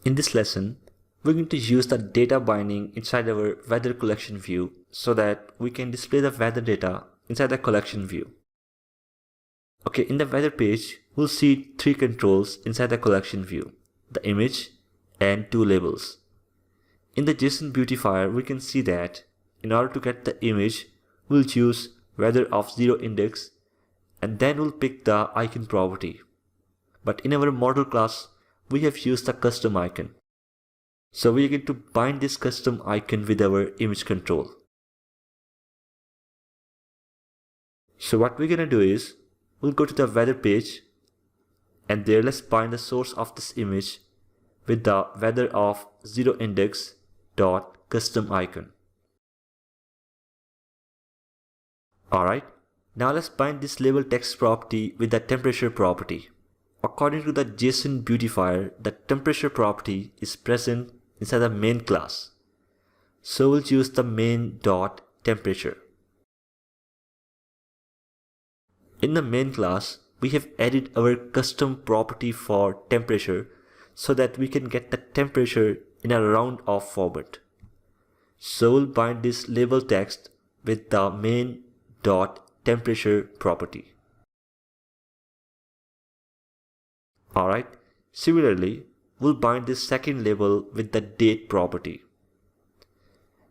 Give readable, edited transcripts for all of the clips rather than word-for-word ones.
In this lesson, we're going to use the data binding inside our weather collection view so that we can display the weather data inside the collection view. Okay, in the weather page, we'll see three controls inside the collection view: the image and two labels. In the JSON beautifier, we can see that in order to get the image, we'll choose weather of 0 index and then we'll pick the icon property. But in our model class, we have used the custom icon. So we are going to bind this custom icon with our image control. So what we're going to do is, we'll go to the weather page and there let's bind the source of this image with the weather of 0 index dot custom icon. Alright, now let's bind this label text property with the temperature property. According to the JSON beautifier, the temperature property is present inside the main class. So we'll choose the main.temperature. In the main class, we have added our custom property for temperature so that we can get the temperature in a round-off format. So we'll bind this label text with the main.temperature property. Alright, similarly, we'll bind this second label with the date property.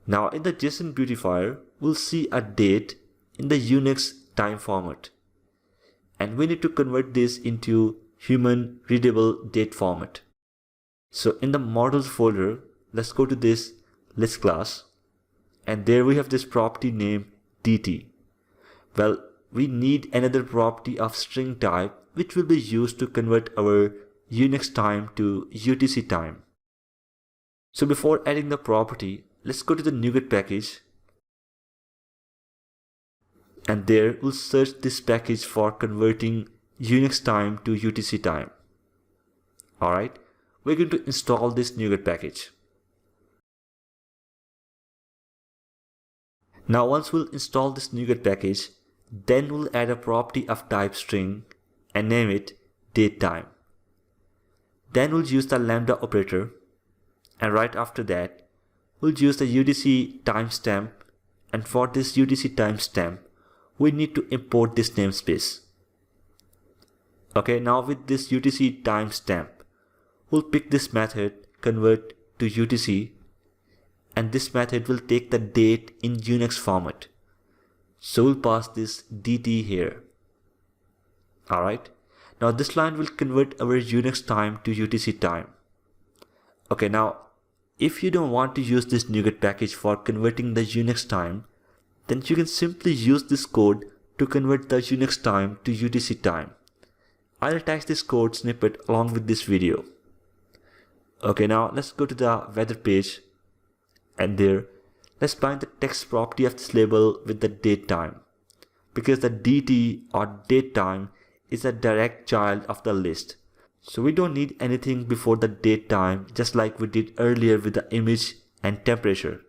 Now in the JSON beautifier, we'll see a date in the Unix time format. And we need to convert this into human readable date format. So in the models folder, let's go to this list class. And there we have this property named dt. Well, we need another property of string type which will be used to convert our Unix time to UTC time. So before adding the property, let's go to the NuGet package and there we'll search this package for converting Unix time to UTC time. Alright, we're going to install this NuGet package. Now once we'll install this NuGet package, then we'll add a property of type string and name it datetime. Then we'll use the lambda operator, and right after that we'll use the UTC timestamp, and for this UTC timestamp we need to import this namespace. Okay, now with this UTC timestamp we'll pick this method convert to UTC, and this method will take the date in Unix format. So we'll pass this dt here. Alright, now this line will convert our Unix time to UTC time. Okay, now if you don't want to use this NuGet package for converting the Unix time, then you can simply use this code to convert the Unix time to UTC time. I'll attach this code snippet along with this video. Okay, now let's go to the weather page and there let's bind the text property of this label with the date time, because the dt or date time is a direct child of the list. So we don't need anything before the date time, just like we did earlier with the image and temperature,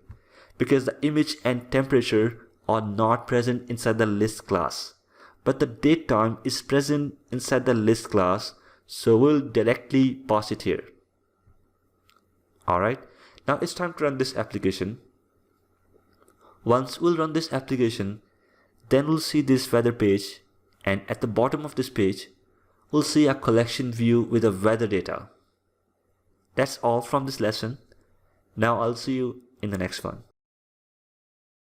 because the image and temperature are not present inside the list class, but the date time is present inside the list class, so we'll directly pass it here. Alright, now it's time to run this application. Once we'll run this application, then we'll see this weather page, and at the bottom of this page we'll see a collection view with the weather data. That's all from this lesson. Now I'll see you in the next one.